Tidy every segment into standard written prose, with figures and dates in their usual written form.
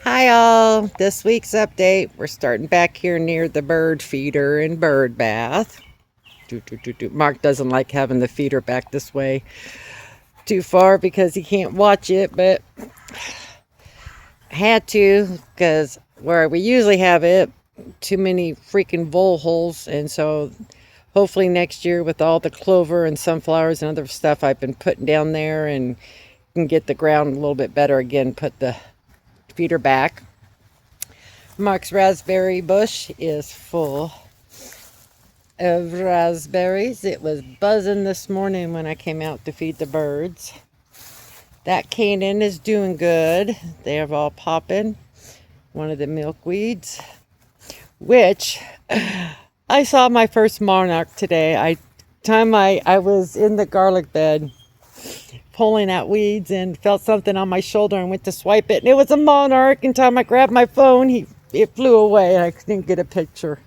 Hi all, this week's update. We're starting back here near the bird feeder and bird bath. Mark doesn't like having the feeder back this way too far because he can't watch it, but had to because where we usually have it, too many freaking vole holes. And so hopefully next year with all the clover and sunflowers and other stuff I've been putting down there and can get the ground a little bit better again, put the feeder back. Mark's raspberry bush is full of raspberries. It was buzzing this morning when I came out to feed the birds. That Canaan is doing good. They're all popping. One of the milkweeds, which I saw my first monarch today. I was in the garlic bed pulling out weeds and felt something on my shoulder and went to swipe it, and it was a monarch. And time I grabbed my phone, it flew away and I couldn't get a picture.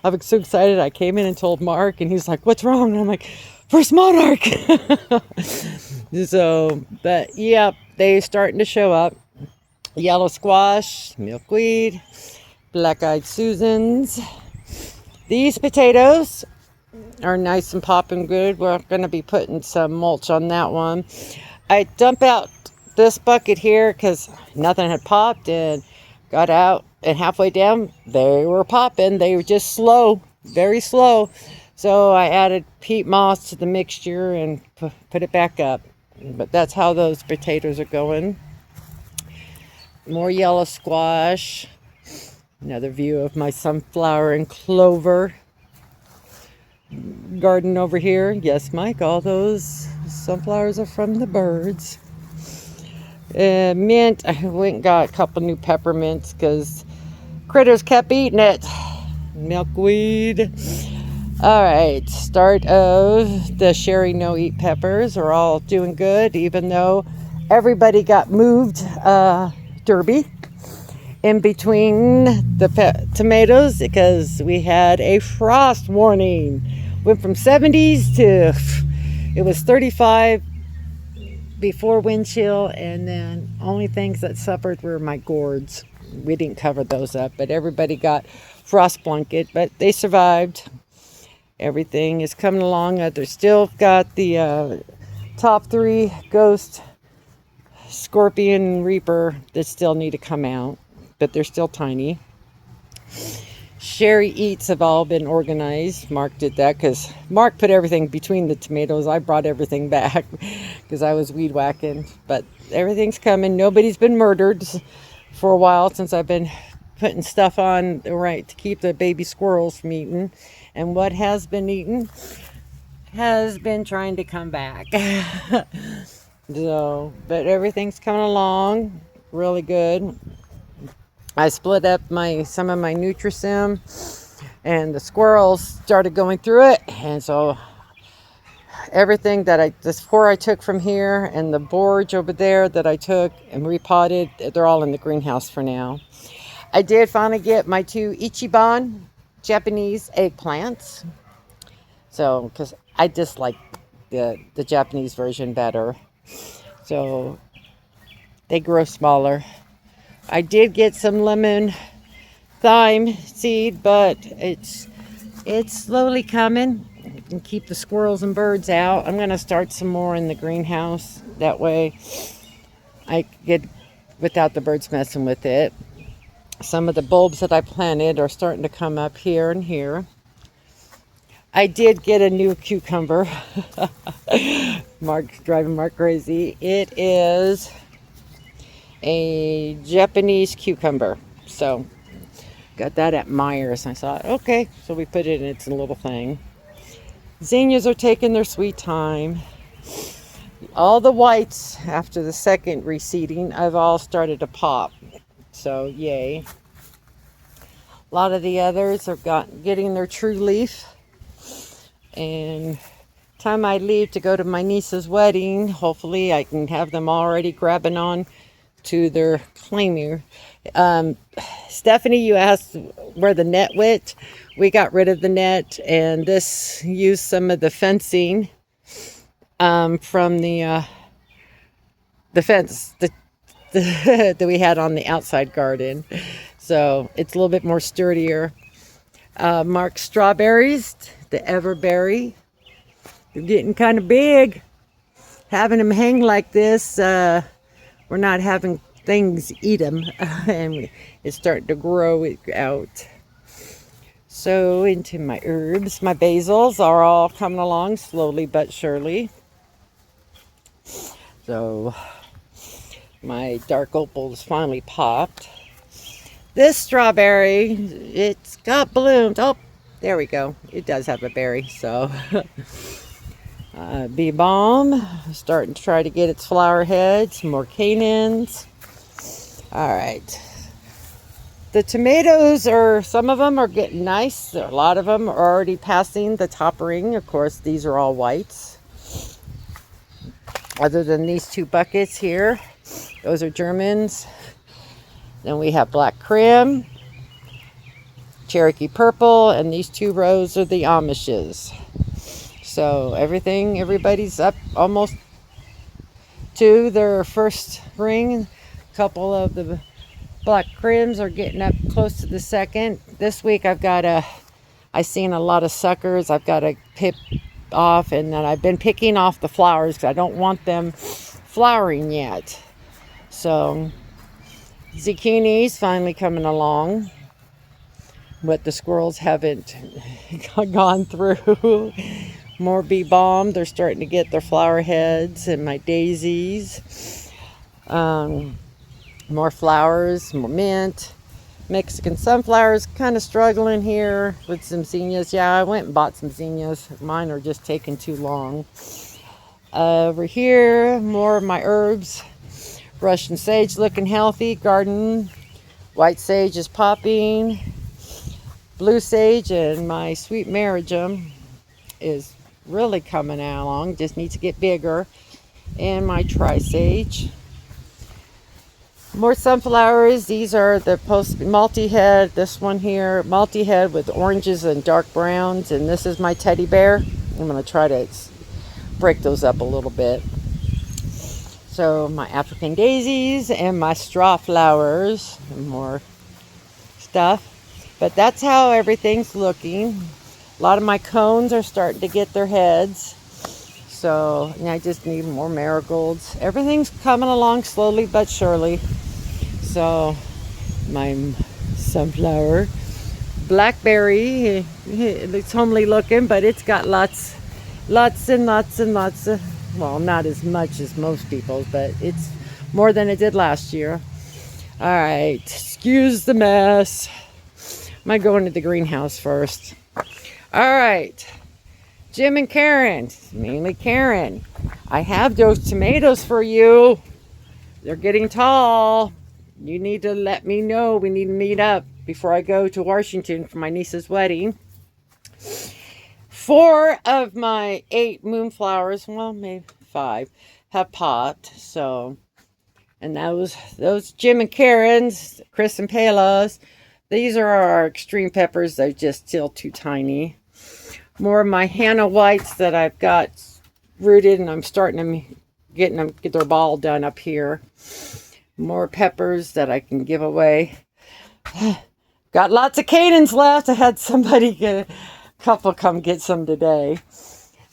I was so excited. I came in and told Mark, and he's like, "What's wrong?" And I'm like, "First monarch." So, but yeah, they starting to show up. Yellow squash, milkweed, black-eyed Susans. These potatoes are nice and popping good. We're going to be putting some mulch on that one. I dump out this bucket here because nothing had popped, and got out, and halfway down they were popping. They were just slow, very slow. So I added peat moss to the mixture and put it back up. But that's how those potatoes are going. More yellow squash. Another view of my sunflower and clover garden over here. Yes, Mike, all those sunflowers are from the birds. Mint, I went and got a couple new peppermints because critters kept eating it. Milkweed. All right, start of the Sherry No-Eat peppers are all doing good, even though everybody got moved Derby in between the tomatoes because we had a frost warning. Went from 70s to it was 35 before wind chill, and then only things that suffered were my gourds. We didn't cover those up, but everybody got frost blanket, but they survived. Everything is coming along. They still got the top three ghost, scorpion, reaper that still need to come out, but they're still tiny. Sherry eats have all been organized. Mark did that because Mark put everything between the tomatoes. I brought everything back because I was weed whacking. But everything's coming. Nobody's been murdered for a while since I've been putting stuff on right to keep the baby squirrels from eating. And what has been eaten has been trying to come back. So, but everything's coming along really good. I split up some of my Nutrisym, and the squirrels started going through it. And so everything that the spore I took from here and the borage over there that I took and repotted, they're all in the greenhouse for now. I did finally get my two Ichiban Japanese eggplants. So, because I dislike the Japanese version better. So they grow smaller. I did get some lemon thyme seed, but it's slowly coming. And keep the squirrels and birds out. I'm going to start some more in the greenhouse. That way I get without the birds messing with it. Some of the bulbs that I planted are starting to come up here and here. I did get a new cucumber. Mark's driving Mark crazy. It is a Japanese cucumber. So got that at Myers. And I thought, okay, so we put it in its little thing. Zinnias are taking their sweet time. All the whites after the second reseeding have all started to pop. So yay. A lot of the others are getting their true leaf. And time I leave to go to my niece's wedding, hopefully I can have them already grabbing on to their claimer. Stephanie, you asked where the net went. We got rid of the net, and this used some of the fencing from the fence, that we had on the outside garden. So it's a little bit more sturdier. Mark strawberries, the Everberry. They're getting kind of big. Having them hang like this, we're not having things eat them, and it's starting to grow it out. So into my herbs, my basils are all coming along slowly but surely. So my dark opals finally popped. This strawberry, it's got bloomed. Oh, there we go. It does have a berry. So bee balm, starting to try to get its flower heads. More canins. All right. The tomatoes are, some of them are getting nice. A lot of them are already passing the top ring. Of course, these are all whites. Other than these two buckets here, those are Germans. Then we have Black Krim, Cherokee Purple, and these two rows are the Amishes. So everybody's up almost to their first ring. A couple of the Black Krims are getting up close to the second. This week I've seen a lot of suckers. I've got to pick off, and then I've been picking off the flowers because I don't want them flowering yet. So zucchinis finally coming along. What the squirrels haven't gone through. More bee balm. They're starting to get their flower heads, and my daisies. More flowers, more mint. Mexican sunflowers, kind of struggling here with some zinnias. Yeah, I went and bought some zinnias. Mine are just taking too long. Over here, more of my herbs. Russian sage looking healthy. Garden, white sage is popping. Blue sage and my sweet marigum is really coming along. Just needs to get bigger. And my tri-sage. More sunflowers. These are the multi-head. This one here, multi-head with oranges and dark browns. And this is my teddy bear. I'm going to try to break those up a little bit. So my African daisies and my straw flowers. And more stuff. But that's how everything's looking. A lot of my cones are starting to get their heads. So I just need more marigolds. Everything's coming along slowly but surely. So my sunflower, blackberry, it looks homely looking, but it's got lots and lots of, well, not as much as most people's, but it's more than it did last year. All right, excuse the mess. I might go into the greenhouse first. All right. Jim and Karen, mainly Karen, I have those tomatoes for you. They're getting tall. You need to let me know. We need to meet up before I go to Washington for my niece's wedding. 4 of my 8 moonflowers, well, maybe 5, have popped. So, and those Jim and Karen's, Chris and Pela's, these are our extreme peppers. They're just still too tiny. More of my Hannah Whites that I've got rooted, and I'm starting to get their ball done up here. More peppers that I can give away. Got lots of canins left. I had somebody get a couple come get some today.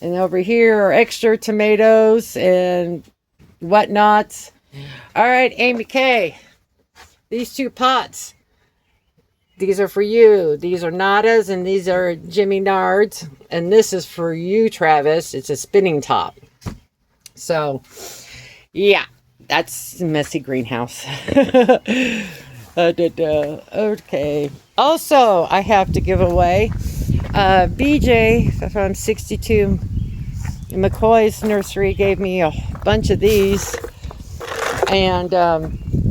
And over here are extra tomatoes and whatnots. All right, Amy K. These 2 pots. These are for you. These are Nadas and these are Jimmy Nards. And this is for you, Travis. It's a spinning top. So, yeah, that's a messy greenhouse. Okay. Also, I have to give away BJ from 62 McCoy's Nursery gave me a bunch of these. And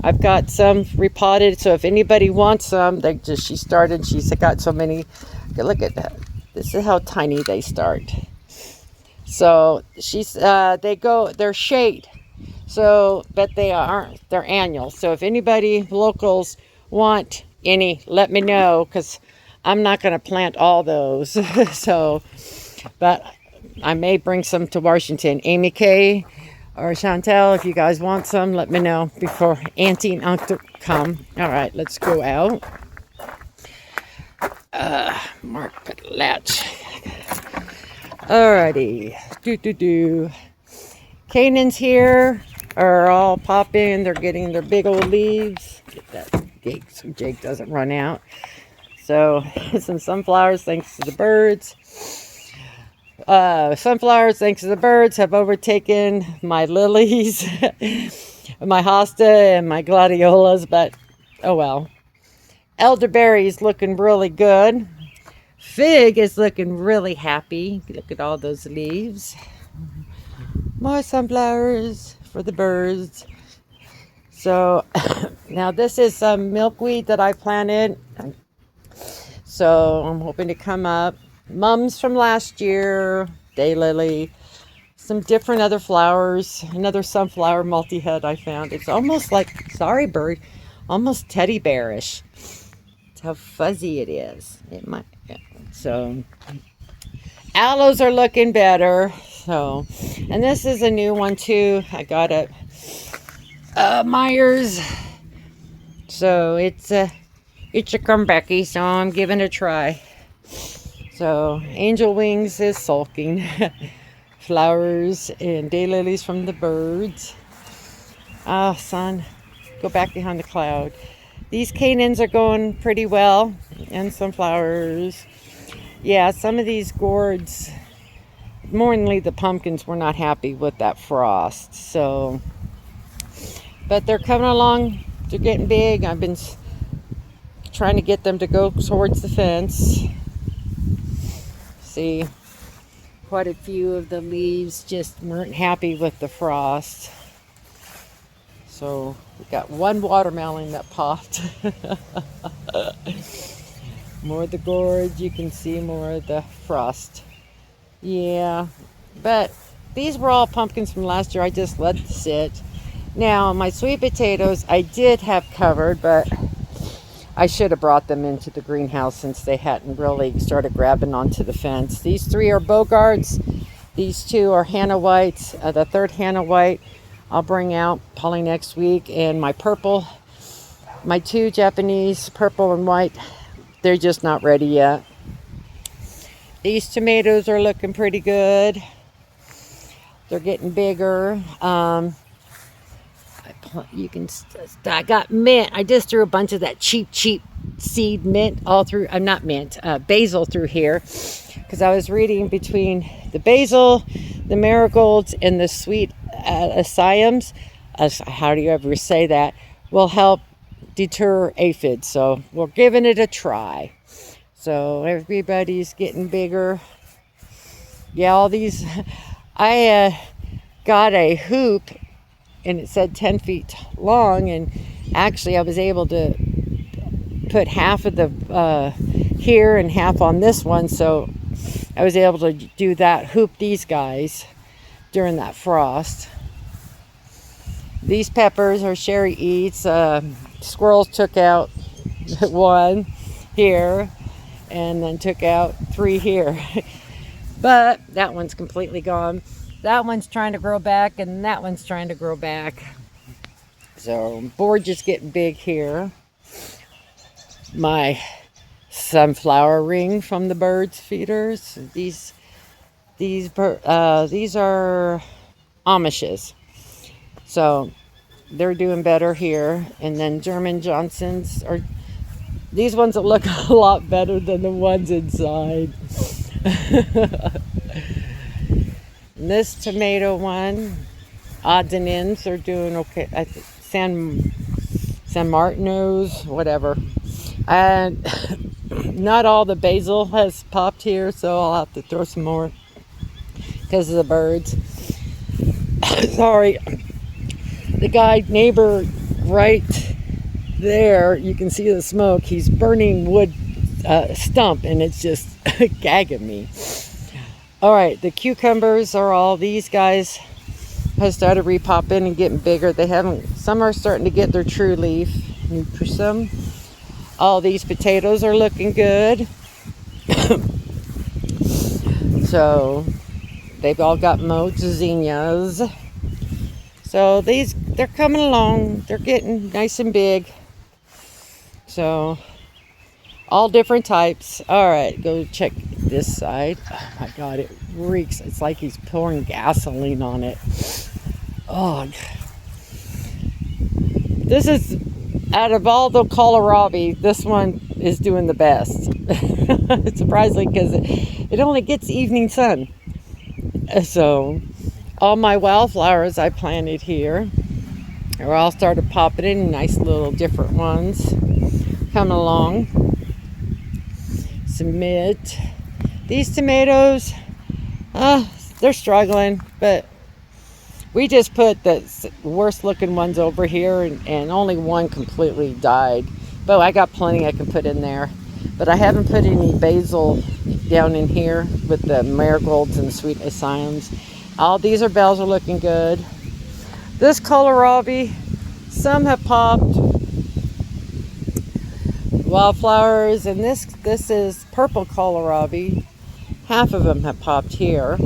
I've got some repotted, so if anybody wants some, she's got so many. Look at that. This is how tiny they start. So they're shade. So, but they're annual. So if anybody locals want any, let me know, because I'm not going to plant all those. So, but I may bring some to Washington. Amy K. Or Chantel, if you guys want some, let me know before Auntie and Uncle come. All right, let's go out. Mark, put a latch. Alrighty. Canaans here are all popping. They're getting their big old leaves. Get that gate so Jake doesn't run out. So, some sunflowers, thanks to the birds. Sunflowers, thanks to the birds, have overtaken my lilies, my hosta, and my gladiolas, but oh well. Elderberry is looking really good. Fig is looking really happy. Look at all those leaves. More sunflowers for the birds. So now this is some milkweed that I planted. So I'm hoping to come up. Mums from last year, daylily, some different other flowers, another sunflower multi-head I found. It's almost like, sorry bird, almost teddy bearish. It's how fuzzy it is. It might, yeah. So aloes are looking better. So, and this is a new one too. I got it Myers. So it's a comebacky, so I'm giving it a try. So angel wings is sulking. Flowers and daylilies from the birds. Oh, sun, go back behind the cloud. These Canaans are going pretty well, and sunflowers. Yeah, some of these gourds, mainly the pumpkins, were not happy with that frost. So, but they're coming along. They're getting big. I've been trying to get them to go towards the fence. See, quite a few of the leaves just weren't happy with the frost. So we got one watermelon that popped. More of the gourds, you can see more of the frost. Yeah, but these were all pumpkins from last year. I just let it sit. Now my sweet potatoes I did have covered, but I should have brought them into the greenhouse since they hadn't really started grabbing onto the fence. These three are Bogarts. These two are Hannah Whites. The third Hannah White I'll bring out probably next week. And my purple, my two Japanese purple and white, they're just not ready yet. These tomatoes are looking pretty good. They're getting bigger. You can, I got mint. I just threw a bunch of that cheap seed mint all through, I'm not mint, basil through here, because I was reading between the basil, the marigolds, and the sweet asayums, how do you ever say that, will help deter aphids. So we're giving it a try. So everybody's getting bigger. Yeah, all these, I got a hoop and it said 10 feet long, and actually I was able to put half of the here and half on this one, so I was able to do that, hoop these guys during that frost. These peppers are Sherry eats. Squirrels took out one here and then took out 3 here. But that one's completely gone. That one's trying to grow back, and that one's trying to grow back. So, board just getting big here. My sunflower ring from the birds feeders. These are Amishes. So, they're doing better here. And then German Johnsons are these ones that look a lot better than the ones inside. This tomato one, odds and ends, are doing okay. I think San Martinos, whatever. And not all the basil has popped here, so I'll have to throw some more because of the birds. Sorry. The guy, neighbor, right there, you can see the smoke. He's burning wood stump, and it's just gagging me. All right, the cucumbers are all, these guys have started repopping and getting bigger. They haven't, some are starting to get their true leaf, Nutrisum. All these potatoes are looking good. So they've all got mowed zinnias. So they're coming along. They're getting nice and big. So all different types. All right, go check this side. Oh my God, it reeks. It's like he's pouring gasoline on it. Oh, this is, out of all the kohlrabi, this one is doing the best. It's surprising because it only gets evening sun. So all my wildflowers I planted here are all started popping in, nice little different ones coming along. Submit. These tomatoes, they're struggling, but we just put the worst looking ones over here, and only one completely died. But I got plenty I can put in there. But I haven't put any basil down in here with the marigolds and the sweet asylums. All these bells are looking good. This kohlrabi, some have popped. Wildflowers, and this is purple kohlrabi. Half of them have popped here.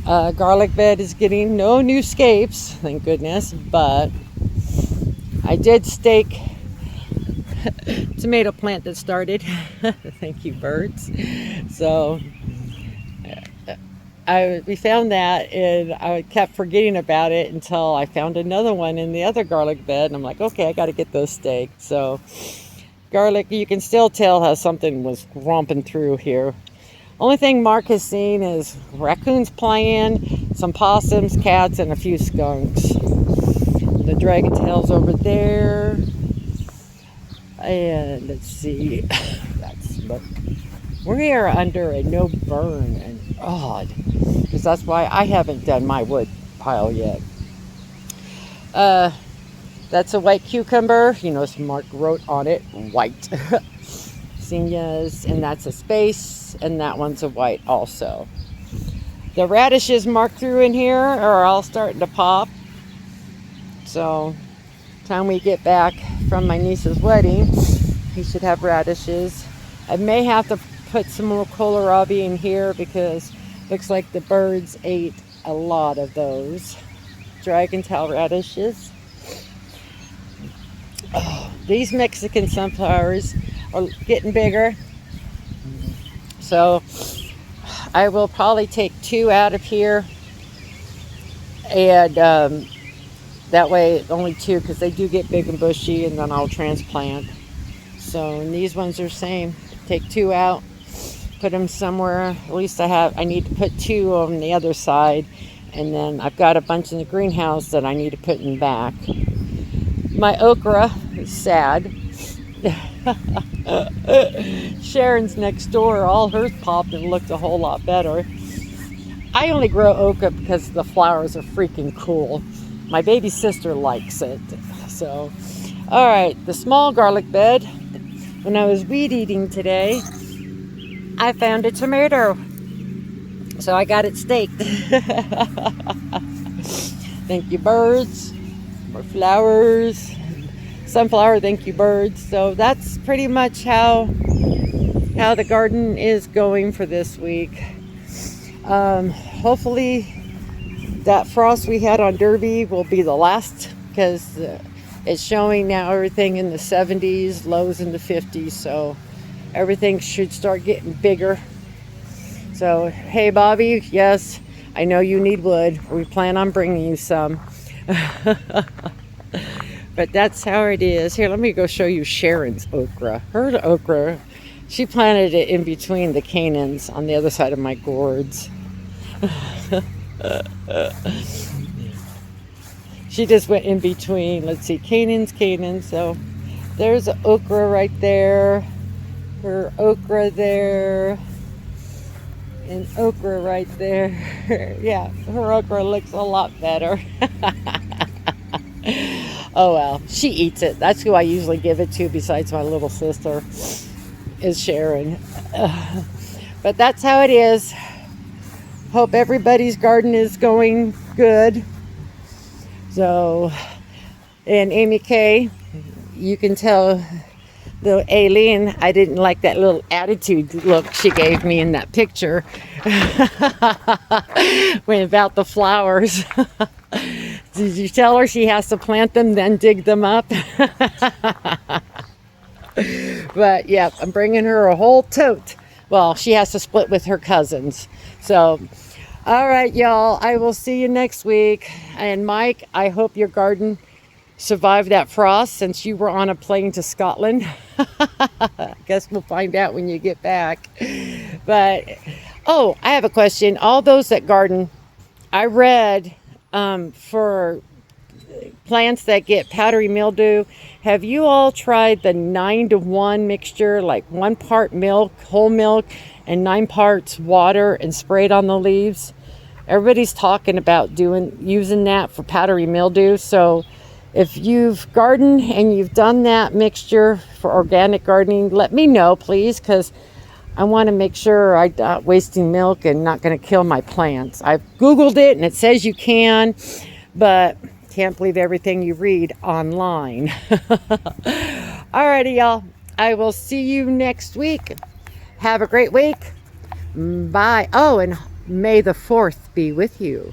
Garlic bed is getting no new scapes, thank goodness, but I did stake tomato plant that started. Thank you, birds. So we found that, and I kept forgetting about it until I found another one in the other garlic bed, and I'm like, okay, I got to get those staked. So garlic, you can still tell how something was romping through here. Only thing Mark has seen is raccoons playing, some possums, cats, and a few skunks. The dragon tail's over there. And let's see. We are under a no burn, and odd, because that's why I haven't done my wood pile yet. That's a white cucumber. You notice Mark wrote on it white. Zinnias, and that's a space, and that one's a white also. The radishes Mark threw in here are all starting to pop. So time we get back from my niece's wedding, he should have radishes. I may have to put some more kohlrabi in here because it looks like the birds ate a lot of those dragon tail radishes. Oh, these Mexican sunflowers are getting bigger, so I will probably take 2 out of here, and that way only 2, because they do get big and bushy, and then I'll transplant. So, and these ones are the same. Take 2 out, put them somewhere. At least I need to put 2 on the other side, and then I've got a bunch in the greenhouse that I need to put in back. My okra is sad. Sharon's next door, all hers popped and looked a whole lot better. I only grow okra because the flowers are freaking cool. My baby sister likes it. So, all right, the small garlic bed. When I was weed eating today, I found a tomato, so I got it staked. Thank you, birds. More flowers. Sunflower, thank you, birds. So that's pretty much how the garden is going for this week. Hopefully that frost we had on Derby will be the last, because it's showing now everything in the 70s, lows in the 50s, so everything should start getting bigger. So hey Bobby, yes, I know you need wood. We plan on bringing you some. But that's how it is. Here, let me go show you Sharon's okra. Her okra, she planted it in between the Canaans on the other side of my gourds. She just went in between. Let's see, Canaans. So there's an okra right there. Her okra there. And okra right there. Yeah, her okra looks a lot better. Oh well, she eats it. That's who I usually give it to, besides my little sister, is Sharon. But that's how it is. Hope everybody's garden is going good. So, and Amy Kay, you can tell the Aileen, I didn't like that little attitude look she gave me in that picture when about the flowers. Did you tell her she has to plant them, then dig them up? But yeah, I'm bringing her a whole tote. Well, she has to split with her cousins. So, all right, y'all. I will see you next week. And Mike, I hope your garden survived that frost since you were on a plane to Scotland. I guess we'll find out when you get back. But, oh, I have a question. All those that garden, I read for plants that get powdery mildew, have you all tried the 9-to-1 mixture, like 1 part milk, whole milk, and 9 parts water, and sprayed on the leaves? Everybody's talking about using that for powdery mildew. So if you've gardened and you've done that mixture for organic gardening, let me know, please, because I want to make sure I'm not wasting milk and not going to kill my plants. I've Googled it and it says you can, but can't believe everything you read online. Alrighty, y'all. I will see you next week. Have a great week. Bye. Oh, and may the 4th be with you.